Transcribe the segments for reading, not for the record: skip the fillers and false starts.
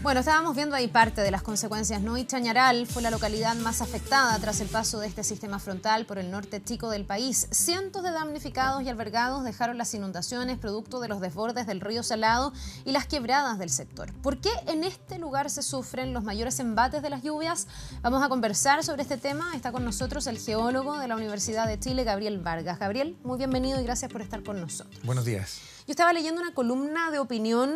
Bueno, estábamos viendo ahí parte de las consecuencias, ¿no? Y Chañaral fue la localidad más afectada tras el paso de este sistema frontal por el norte chico del país. Cientos de damnificados y albergados dejaron las inundaciones producto de los desbordes del río Salado y las quebradas del sector. ¿Por qué en este lugar se sufren los mayores embates de las lluvias? Vamos a conversar sobre este tema. Está con nosotros el geólogo de la Universidad de Chile, Gabriel Vargas. Gabriel, muy bienvenido y gracias por estar con nosotros. Buenos días. Yo estaba leyendo una columna de opinión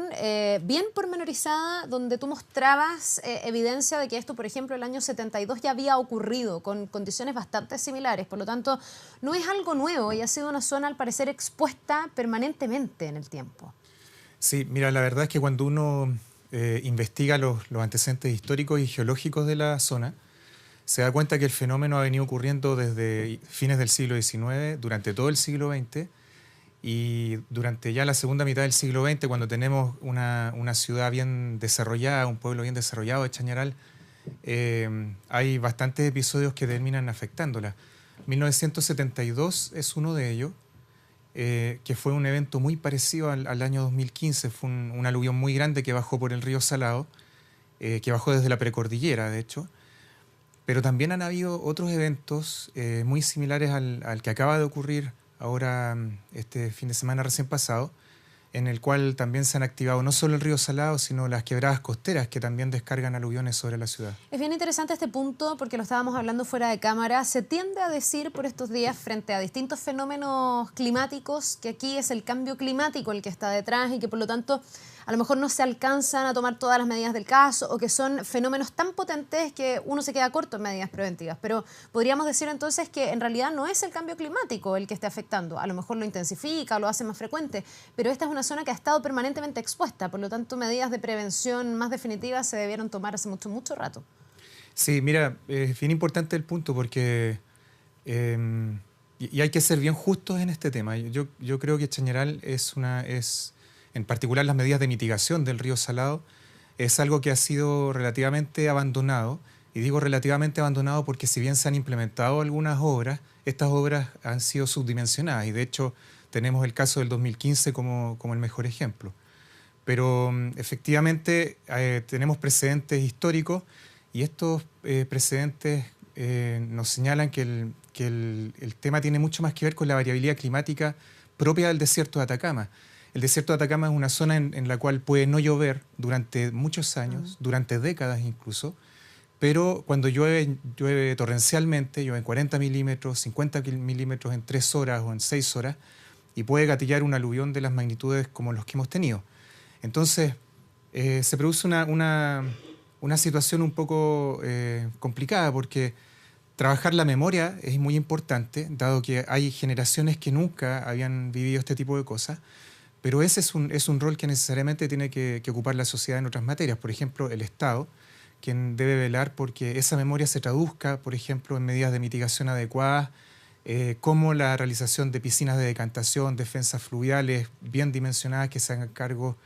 bien pormenorizada donde tú mostrabas evidencia de que esto, por ejemplo, el año 72 ya había ocurrido con condiciones bastante similares. Por lo tanto, no es algo nuevo y ha sido una zona, al parecer, expuesta permanentemente en el tiempo. Sí, mira, la verdad es que cuando uno investiga los antecedentes históricos y geológicos de la zona, se da cuenta que el fenómeno ha venido ocurriendo desde fines del siglo XIX, durante todo el siglo XX, y durante ya la segunda mitad del siglo XX, cuando tenemos una ciudad bien desarrollada, un pueblo bien desarrollado de Chañaral, hay bastantes episodios que terminan afectándola. 1972 es uno de ellos, que fue un evento muy parecido al año 2015. Fue un aluvión muy grande que bajó por el río Salado, que bajó desde la precordillera, de hecho. Pero también han habido otros eventos muy similares al que acaba de ocurrir ahora este fin de semana recién pasado, en el cual también se han activado no solo el río Salado, sino las quebradas costeras que también descargan aluviones sobre la ciudad. Es bien interesante este punto porque lo estábamos hablando fuera de cámara. Se tiende a decir por estos días, frente a distintos fenómenos climáticos, que aquí es el cambio climático el que está detrás y que por lo tanto a lo mejor no se alcanzan a tomar todas las medidas del caso o que son fenómenos tan potentes que uno se queda corto en medidas preventivas. Pero podríamos decir entonces que en realidad no es el cambio climático el que esté afectando. A lo mejor lo intensifica o lo hace más frecuente, pero esta es una zona que ha estado permanentemente expuesta. Por lo tanto, medidas de prevención más definitivas se debieron tomar hace mucho rato. Sí, mira, es bien importante el punto porque y hay que ser bien justos en este tema. Yo creo que Chañaral en particular las medidas de mitigación del río Salado, es algo que ha sido relativamente abandonado. Y digo relativamente abandonado porque si bien se han implementado algunas obras, estas obras han sido subdimensionadas. Y de hecho tenemos el caso del 2015 como el mejor ejemplo. Pero efectivamente tenemos precedentes históricos y estos precedentes nos señalan que el tema tiene mucho más que ver con la variabilidad climática propia del desierto de Atacama. El desierto de Atacama es una zona en la cual puede no llover durante muchos años, durante décadas incluso, pero cuando llueve torrencialmente, llueve 40 milímetros, 50 milímetros en 3 horas o en 6 horas, y puede gatillar un aluvión de las magnitudes como los que hemos tenido. Entonces, se produce una situación un poco complicada porque trabajar la memoria es muy importante, dado que hay generaciones que nunca habían vivido este tipo de cosas. Pero ese es un rol que necesariamente tiene que ocupar la sociedad en otras materias. Por ejemplo, el Estado, quien debe velar porque esa memoria se traduzca, por ejemplo, en medidas de mitigación adecuadas, como la realización de piscinas de decantación, defensas fluviales bien dimensionadas que se hagan cargo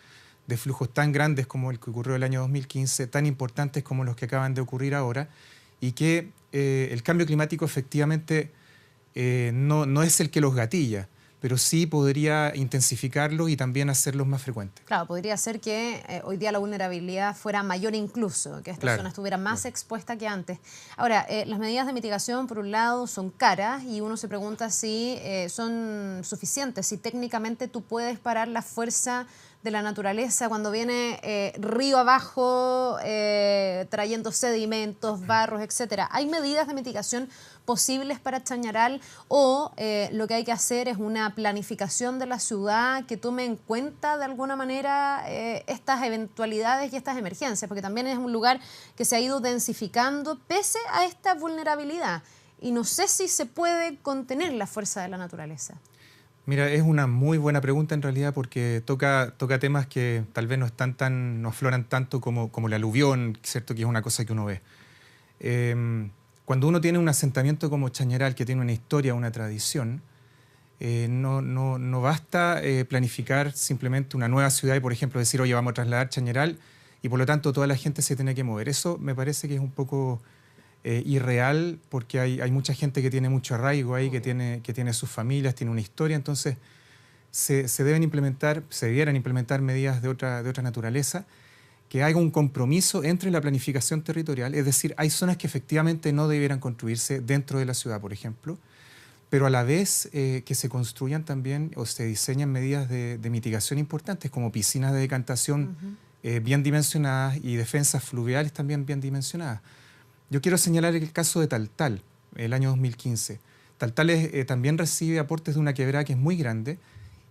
de flujos tan grandes como el que ocurrió el año 2015, tan importantes como los que acaban de ocurrir ahora, y que el cambio climático efectivamente no es el que los gatilla, pero sí podría intensificarlos y también hacerlos más frecuentes. Claro, podría ser que hoy día la vulnerabilidad fuera mayor incluso, que esta zona estuviera más expuesta que antes. Ahora, las medidas de mitigación, por un lado, son caras y uno se pregunta si son suficientes, si técnicamente tú puedes parar la fuerza de la naturaleza cuando viene río abajo trayendo sedimentos, barros, etcétera. ¿Hay medidas de mitigación posibles para Chañaral o lo que hay que hacer es una planificación de la ciudad que tome en cuenta de alguna manera estas eventualidades y estas emergencias? Porque también es un lugar que se ha ido densificando pese a esta vulnerabilidad y no sé si se puede contener la fuerza de la naturaleza. Mira, es una muy buena pregunta en realidad porque toca temas que tal vez no afloran tanto como el aluvión, ¿cierto? Que es una cosa que uno ve. Cuando uno tiene un asentamiento como Chañaral, que tiene una historia, una tradición, no basta planificar simplemente una nueva ciudad y, por ejemplo, decir, oye, vamos a trasladar Chañaral y por lo tanto toda la gente se tiene que mover. Eso me parece que es un poco irreal porque hay mucha gente que tiene mucho arraigo ahí, que tiene sus familias, tiene una historia, entonces se debieran implementar medidas de otra naturaleza que haya un compromiso entre la planificación territorial, es decir, hay zonas que efectivamente no debieran construirse dentro de la ciudad, por ejemplo, pero a la vez que se construyan también o se diseñan medidas de mitigación importantes, como piscinas de decantación bien dimensionadas y defensas fluviales también bien dimensionadas. Yo quiero señalar el caso de Taltal, el año 2015. Taltal también recibe aportes de una quebrada que es muy grande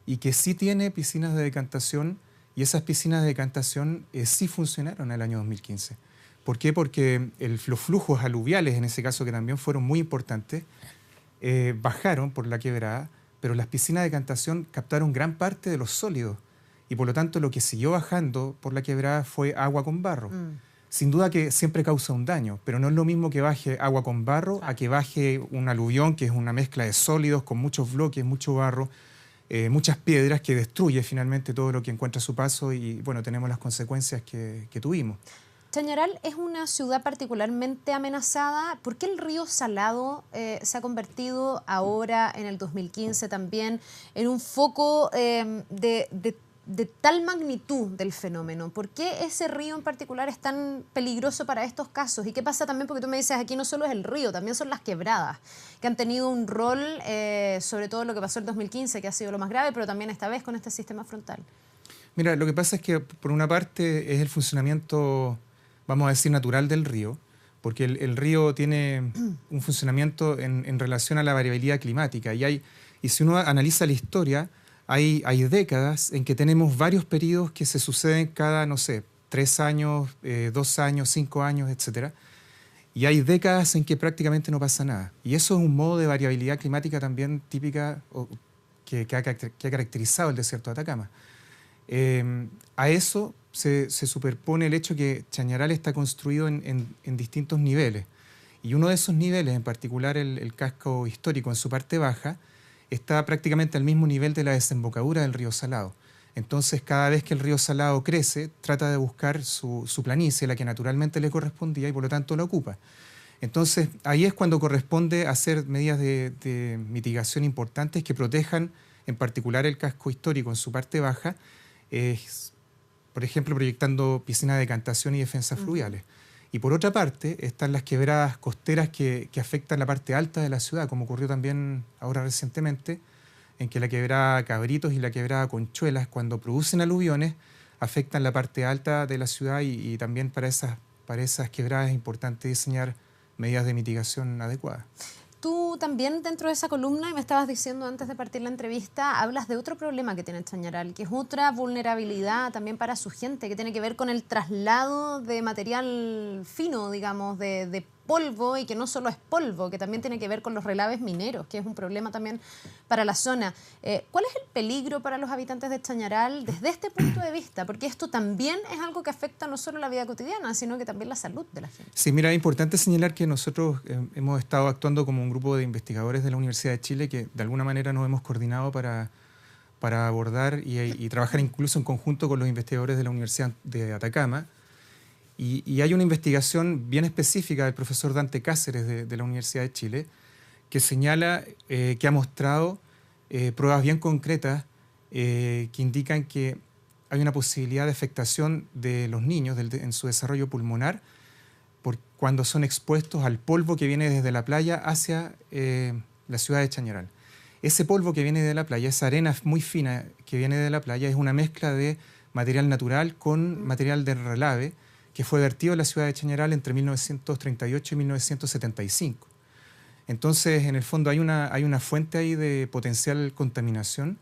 y que sí tiene piscinas de decantación, y esas piscinas de decantación sí funcionaron en el año 2015. ¿Por qué? Porque los flujos aluviales, en ese caso, que también fueron muy importantes, bajaron por la quebrada, pero las piscinas de decantación captaron gran parte de los sólidos y por lo tanto lo que siguió bajando por la quebrada fue agua con barro. Sin duda que siempre causa un daño, pero no es lo mismo que baje agua con barro a que baje un aluvión, que es una mezcla de sólidos con muchos bloques, mucho barro, muchas piedras, que destruye finalmente todo lo que encuentra a su paso y bueno, tenemos las consecuencias que tuvimos. Chañaral es una ciudad particularmente amenazada. ¿Por qué el río Salado se ha convertido ahora, en el 2015 también, en un foco de tal magnitud del fenómeno? ¿Por qué ese río en particular es tan peligroso para estos casos? ¿Y qué pasa también? Porque tú me dices, aquí no solo es el río, también son las quebradas, que han tenido un rol, sobre todo lo que pasó el 2015, que ha sido lo más grave, pero también esta vez con este sistema frontal. Mira, lo que pasa es que por una parte es el funcionamiento, vamos a decir, natural del río, porque el río tiene un funcionamiento en relación a la variabilidad climática. Y si uno analiza la historia, hay décadas en que tenemos varios periodos que se suceden cada, no sé, 3 años, 2 años, 5 años, etc. Y hay décadas en que prácticamente no pasa nada. Y eso es un modo de variabilidad climática también típica que ha caracterizado el desierto de Atacama. A eso se superpone el hecho que Chañaral está construido en distintos niveles. Y uno de esos niveles, en particular el casco histórico en su parte baja, está prácticamente al mismo nivel de la desembocadura del río Salado. Entonces, cada vez que el río Salado crece, trata de buscar su planicie, la que naturalmente le correspondía, y por lo tanto la ocupa. Entonces, ahí es cuando corresponde hacer medidas de mitigación importantes que protejan, en particular, el casco histórico en su parte baja, por ejemplo, proyectando piscinas de decantación y defensas fluviales. Y por otra parte, están las quebradas costeras que afectan la parte alta de la ciudad, como ocurrió también ahora recientemente, en que la quebrada Cabritos y la quebrada Conchuelas, cuando producen aluviones, afectan la parte alta de la ciudad y también para esas quebradas es importante diseñar medidas de mitigación adecuadas. Tú también dentro de esa columna, y me estabas diciendo antes de partir la entrevista, hablas de otro problema que tiene Chañaral, que es otra vulnerabilidad también para su gente, que tiene que ver con el traslado de material fino, digamos, de polvo, y que no solo es polvo, que también tiene que ver con los relaves mineros, que es un problema también para la zona. ¿Cuál es el peligro para los habitantes de Chañaral desde este punto de vista? Porque esto también es algo que afecta no solo la vida cotidiana, sino que también la salud de la gente. Sí, mira, es importante señalar que nosotros hemos estado actuando como un grupo de investigadores de la Universidad de Chile que de alguna manera nos hemos coordinado para abordar y trabajar incluso en conjunto con los investigadores de la Universidad de Atacama. Y hay una investigación bien específica del profesor Dante Cáceres de la Universidad de Chile que señala, que ha mostrado pruebas bien concretas que indican que hay una posibilidad de afectación de los niños en su desarrollo pulmonar cuando son expuestos al polvo que viene desde la playa hacia la ciudad de Chañaral. Ese polvo que viene de la playa, esa arena muy fina que viene de la playa, es una mezcla de material natural con material de relave que fue vertido en la ciudad de Chañaral entre 1938 y 1975. Entonces, en el fondo, hay una fuente ahí de potencial contaminación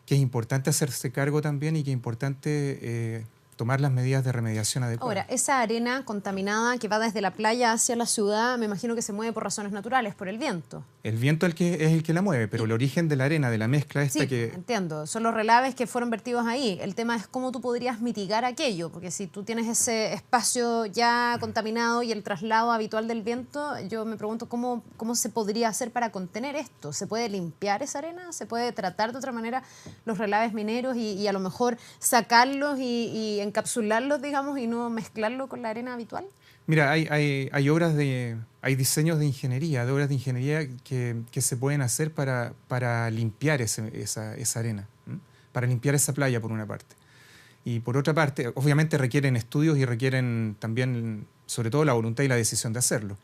que es importante hacerse cargo también y que es importante tomar las medidas de remediación adecuadas. Ahora, esa arena contaminada que va desde la playa hacia la ciudad, me imagino que se mueve por razones naturales, por el viento. El viento es el que la mueve, pero el origen de la arena, de la mezcla esta sí, que... entiendo. Son los relaves que fueron vertidos ahí. El tema es cómo tú podrías mitigar aquello, porque si tú tienes ese espacio ya contaminado y el traslado habitual del viento, yo me pregunto cómo se podría hacer para contener esto. ¿Se puede limpiar esa arena? ¿Se puede tratar de otra manera los relaves mineros y a lo mejor sacarlos y encapsularlos, digamos, y no mezclarlo con la arena habitual? Mira, hay diseños de obras de ingeniería que se pueden hacer para limpiar esa arena, para limpiar esa playa por una parte. Y por otra parte, obviamente requieren estudios y requieren también, sobre todo, la voluntad y la decisión de hacerlo.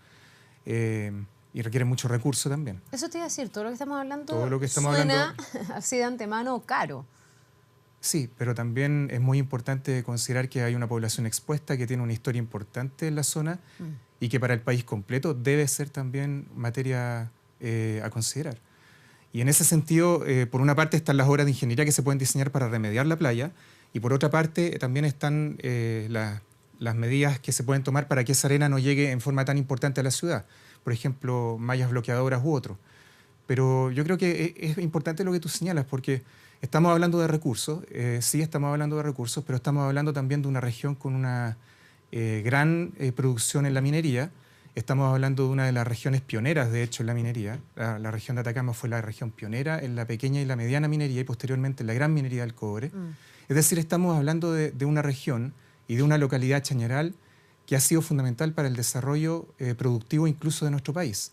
Y requieren mucho recurso también. Eso te iba a decir, todo lo que estamos hablando suena así de antemano caro. Sí, pero también es muy importante considerar que hay una población expuesta que tiene una historia importante en la zona y que para el país completo debe ser también materia a considerar. Y en ese sentido, por una parte están las obras de ingeniería que se pueden diseñar para remediar la playa y por otra parte también están las medidas que se pueden tomar para que esa arena no llegue en forma tan importante a la ciudad. Por ejemplo, mallas bloqueadoras u otro. Pero yo creo que es importante lo que tú señalas porque estamos hablando de recursos, sí estamos hablando de recursos, pero estamos hablando también de una región con una gran producción en la minería. Estamos hablando de una de las regiones pioneras, de hecho, en la minería. La región de Atacama fue la región pionera en la pequeña y la mediana minería y posteriormente en la gran minería del cobre. Es decir, estamos hablando de una región y de una localidad, Chañaral, que ha sido fundamental para el desarrollo productivo incluso de nuestro país.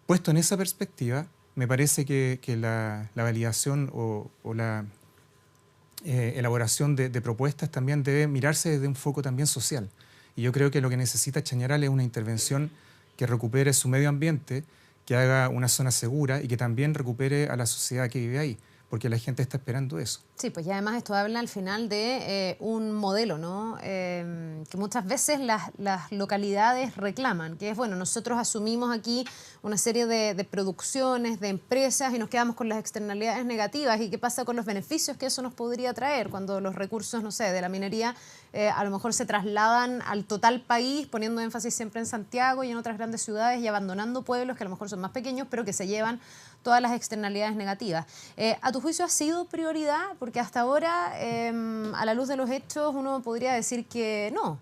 Puesto en esa perspectiva, me parece que la validación o la elaboración de propuestas también debe mirarse desde un foco también social. Y yo creo que lo que necesita Chañaral es una intervención que recupere su medio ambiente, que haga una zona segura y que también recupere a la sociedad que vive ahí, porque la gente está esperando eso. Sí, pues y además esto habla al final de un modelo, ¿no? Que muchas veces las localidades reclaman, que es, bueno, nosotros asumimos aquí una serie de producciones, de empresas y nos quedamos con las externalidades negativas. ¿Y qué pasa con los beneficios que eso nos podría traer cuando los recursos, no sé, de la minería a lo mejor se trasladan al total país, poniendo énfasis siempre en Santiago y en otras grandes ciudades y abandonando pueblos que a lo mejor son más pequeños, pero que se llevan todas las externalidades negativas? ¿A tu juicio ha sido prioridad? Porque hasta ahora, a la luz de los hechos, uno podría decir que no.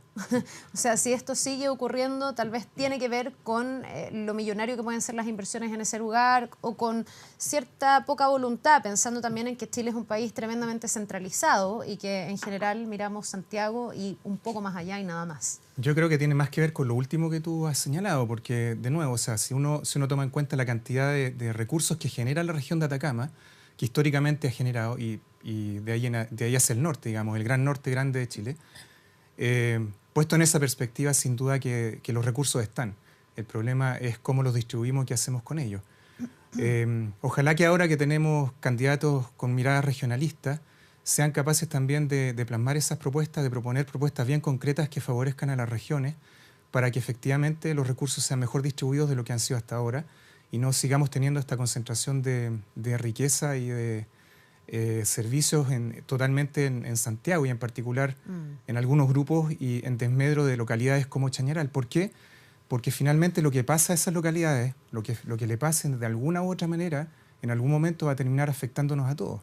O sea, si esto sigue ocurriendo, tal vez tiene que ver con lo millonario que pueden ser las inversiones en ese lugar o con cierta poca voluntad, pensando también en que Chile es un país tremendamente centralizado y que en general miramos Santiago y un poco más allá y nada más. Yo creo que tiene más que ver con lo último que tú has señalado, porque, de nuevo, o sea, si uno toma en cuenta la cantidad de recursos que genera la región de Atacama, que históricamente ha generado, y de ahí hacia el norte, digamos, el gran norte grande de Chile, puesto en esa perspectiva, sin duda que los recursos están. El problema es cómo los distribuimos y qué hacemos con ellos. Ojalá que ahora que tenemos candidatos con miradas regionalistas, sean capaces también de plasmar esas propuestas, de proponer propuestas bien concretas que favorezcan a las regiones para que efectivamente los recursos sean mejor distribuidos de lo que han sido hasta ahora y no sigamos teniendo esta concentración de riqueza y de servicios totalmente en Santiago y en particular en algunos grupos y en desmedro de localidades como Chañaral. ¿Por qué? Porque finalmente lo que pasa a esas localidades, lo que le pasen de alguna u otra manera, en algún momento va a terminar afectándonos a todos.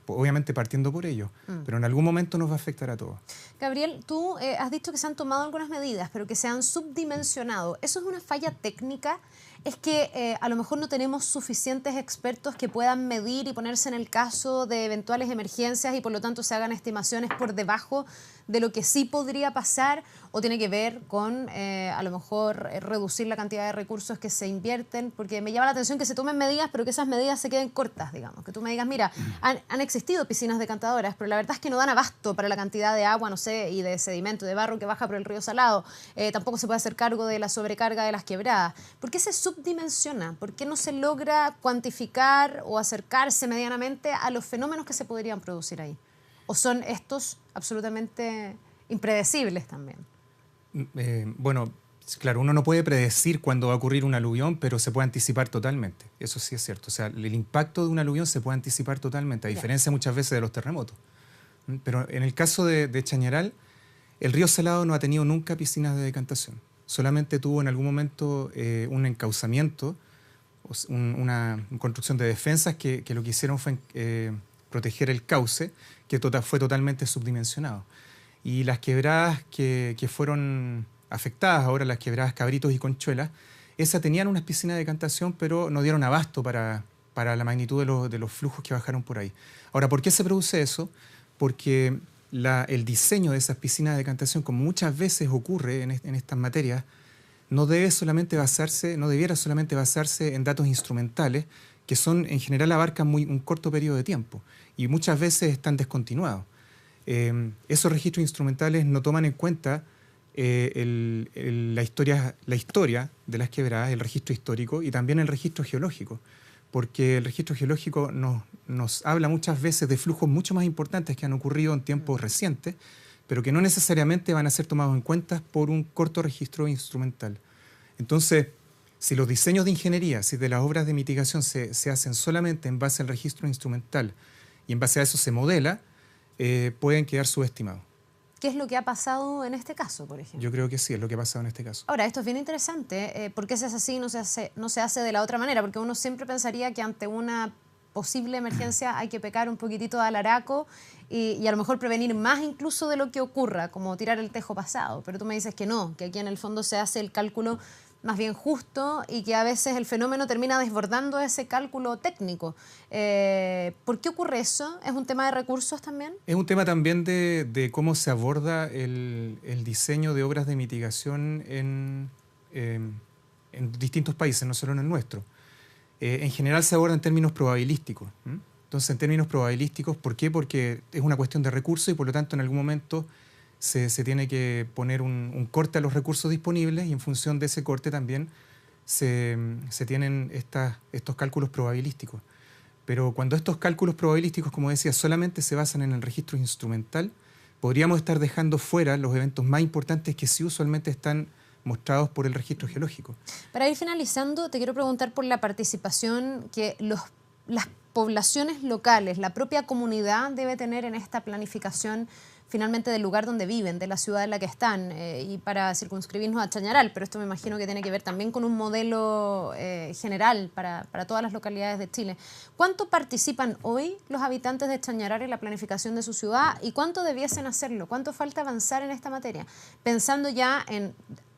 Obviamente partiendo por ello, pero en algún momento nos va a afectar a todos. Gabriel, tú has dicho que se han tomado algunas medidas, pero que se han subdimensionado. ¿Eso es una falla técnica? ¿Es que a lo mejor no tenemos suficientes expertos que puedan medir y ponerse en el caso de eventuales emergencias y por lo tanto se hagan estimaciones por debajo de lo que sí podría pasar? ¿O tiene que ver con a lo mejor reducir la cantidad de recursos que se invierten? Porque me llama la atención que se tomen medidas, pero que esas medidas se queden cortas, digamos. Que tú me digas, mira, han existido piscinas decantadoras, pero la verdad es que no dan abasto para la cantidad de agua, no sé, y de sedimento, de barro que baja por el río Salado. Tampoco se puede hacer cargo de la sobrecarga de las quebradas. ¿Por qué se subdimensiona? ¿Por qué no se logra cuantificar o acercarse medianamente a los fenómenos que se podrían producir ahí? ¿O son estos absolutamente impredecibles también? Bueno, claro, uno no puede predecir cuándo va a ocurrir un aluvión, pero se puede anticipar totalmente. Eso sí es cierto. O sea, el impacto de un aluvión se puede anticipar totalmente, a diferencia muchas veces de los terremotos. Pero en el caso de Chañaral, el río Salado no ha tenido nunca piscinas de decantación. Solamente tuvo en algún momento un encauzamiento, una construcción de defensas que lo que hicieron fue proteger el cauce, que fue totalmente subdimensionado. Y las quebradas que fueron afectadas, ahora las quebradas Cabritos y Conchuelas, esas tenían unas piscinas de decantación, pero no dieron abasto para la magnitud de los flujos que bajaron por ahí. Ahora, ¿por qué se produce eso? Porque el diseño de esas piscinas de decantación, como muchas veces ocurre en estas materias, no debiera solamente basarse en datos instrumentales, que en general abarcan un corto periodo de tiempo y muchas veces están descontinuados. esos registros instrumentales no toman en cuenta la historia de las quebradas, el registro histórico y también el registro geológico, porque el registro geológico nos habla muchas veces de flujos mucho más importantes que han ocurrido en tiempos recientes, pero que no necesariamente van a ser tomados en cuenta por un corto registro instrumental. Entonces, si los diseños de ingeniería, si de las obras de mitigación se hacen solamente en base al registro instrumental y en base a eso se modela, pueden quedar subestimados. ¿Qué es lo que ha pasado en este caso, por ejemplo? Yo creo que sí, es lo que ha pasado en este caso. Ahora, esto es bien interesante. ¿Por qué se hace así y no se hace de la otra manera? Porque uno siempre pensaría que ante una posible emergencia hay que pecar un poquitito al araco y a lo mejor prevenir más incluso de lo que ocurra, como tirar el tejo pasado. Pero tú me dices que no, que aquí en el fondo se hace el cálculo más bien justo y que a veces el fenómeno termina desbordando ese cálculo técnico. ¿Por qué ocurre eso? ¿Es un tema de recursos también? Es un tema también de cómo se aborda el diseño de obras de mitigación en distintos países, no solo en el nuestro. En general se aborda en términos probabilísticos. Entonces, en términos probabilísticos, ¿por qué? Porque es una cuestión de recursos y por lo tanto en algún momento se tiene que poner un corte a los recursos disponibles y en función de ese corte también se tienen estos cálculos probabilísticos. Pero cuando estos cálculos probabilísticos, como decía, solamente se basan en el registro instrumental, podríamos estar dejando fuera los eventos más importantes que sí usualmente están mostrados por el registro geológico. Para ir finalizando, te quiero preguntar por la participación que las poblaciones locales, la propia comunidad debe tener en esta planificación finalmente del lugar donde viven, de la ciudad en la que están, y para circunscribirnos a Chañaral, pero esto me imagino que tiene que ver también con un modelo general para todas las localidades de Chile. ¿Cuánto participan hoy los habitantes de Chañaral en la planificación de su ciudad y cuánto debiesen hacerlo? ¿Cuánto falta avanzar en esta materia? Pensando ya en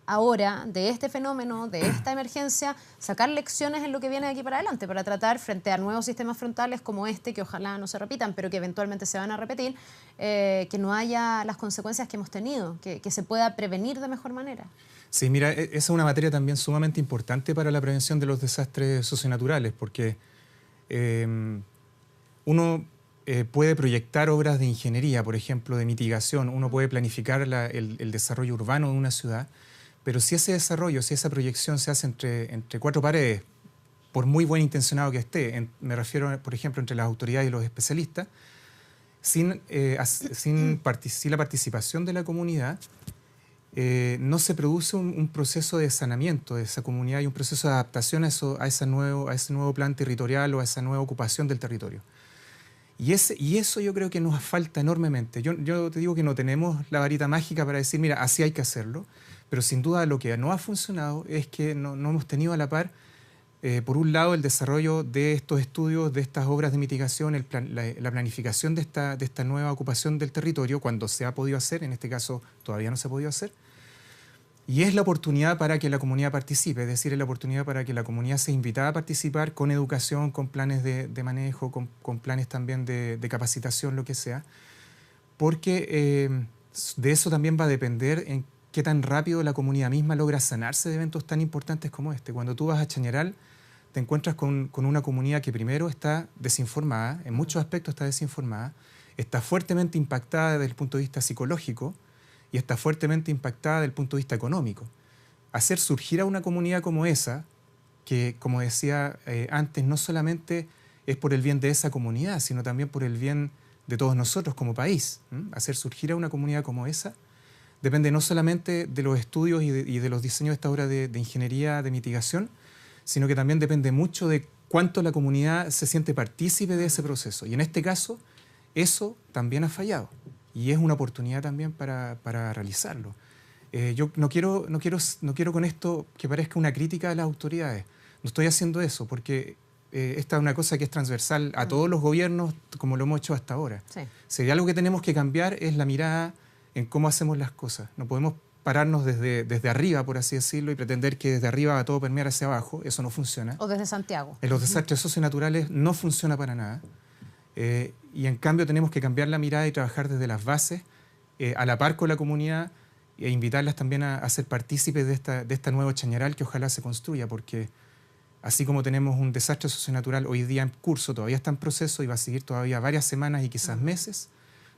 ahora de este fenómeno, de esta emergencia, sacar lecciones en lo que viene de aquí para adelante para tratar frente a nuevos sistemas frontales como este, que ojalá no se repitan, pero que eventualmente se van a repetir, que no haya las consecuencias que hemos tenido, que se pueda prevenir de mejor manera. Sí, mira, esa es una materia también sumamente importante para la prevención de los desastres socionaturales, porque uno puede proyectar obras de ingeniería, por ejemplo, de mitigación, uno puede planificar el desarrollo urbano de una ciudad, pero si ese desarrollo, si esa proyección se hace entre cuatro paredes, por muy buen intencionado que esté, me refiero, por ejemplo, entre las autoridades y los especialistas, sin la participación de la comunidad, no se produce un proceso de sanamiento de esa comunidad y un proceso de adaptación a ese nuevo plan territorial o a esa nueva ocupación del territorio. Y eso yo creo que nos falta enormemente. Yo te digo que no tenemos la varita mágica para decir, mira, así hay que hacerlo, pero sin duda lo que no ha funcionado es que no hemos tenido a la par, por un lado, el desarrollo de estos estudios, de estas obras de mitigación, la planificación de esta nueva ocupación del territorio, cuando se ha podido hacer, en este caso todavía no se ha podido hacer, y es la oportunidad para que la comunidad participe, es decir, es la oportunidad para que la comunidad sea invitada a participar con educación, con planes de manejo, con planes también de capacitación, lo que sea, porque de eso también va a depender en qué tan rápido la comunidad misma logra sanarse de eventos tan importantes como este. Cuando tú vas a Chañaral, te encuentras con una comunidad que primero está desinformada, en muchos aspectos está desinformada, está fuertemente impactada desde el punto de vista psicológico y está fuertemente impactada desde el punto de vista económico. Hacer surgir a una comunidad como esa, que como decía antes, no solamente es por el bien de esa comunidad, sino también por el bien de todos nosotros como país. Hacer surgir a una comunidad como esa depende no solamente de los estudios y de los diseños de esta obra de ingeniería de mitigación, sino que también depende mucho de cuánto la comunidad se siente partícipe de ese proceso. Y en este caso, eso también ha fallado. Y es una oportunidad también para realizarlo. Yo no quiero con esto que parezca una crítica a las autoridades. No estoy haciendo eso, porque esta es una cosa que es transversal a todos los gobiernos, como lo hemos hecho hasta ahora. Sí. Si hay algo que tenemos que cambiar es la mirada en cómo hacemos las cosas. No podemos pararnos desde arriba, por así decirlo, y pretender que desde arriba va todo permear hacia abajo. Eso no funciona. O desde Santiago. En los desastres socionaturales no funciona para nada. Y en cambio tenemos que cambiar la mirada y trabajar desde las bases, a la par con la comunidad, e invitarlas también a ser partícipes de esta nueva Chañaral que ojalá se construya, porque así como tenemos un desastre socionatural hoy día en curso, todavía está en proceso y va a seguir todavía varias semanas y quizás meses,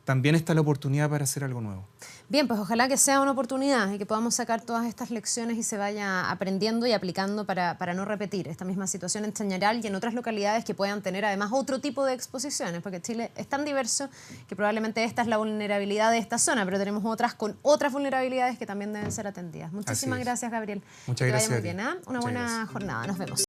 también está la oportunidad para hacer algo nuevo. Bien, pues ojalá que sea una oportunidad y que podamos sacar todas estas lecciones y se vaya aprendiendo y aplicando para no repetir esta misma situación en Chañaral y en otras localidades que puedan tener además otro tipo de exposiciones, porque Chile es tan diverso que probablemente esta es la vulnerabilidad de esta zona, pero tenemos otras con otras vulnerabilidades que también deben ser atendidas. Muchísimas gracias, Gabriel. Muchas gracias. Que vaya muy bien, ¿eh? Una buena jornada. Nos vemos.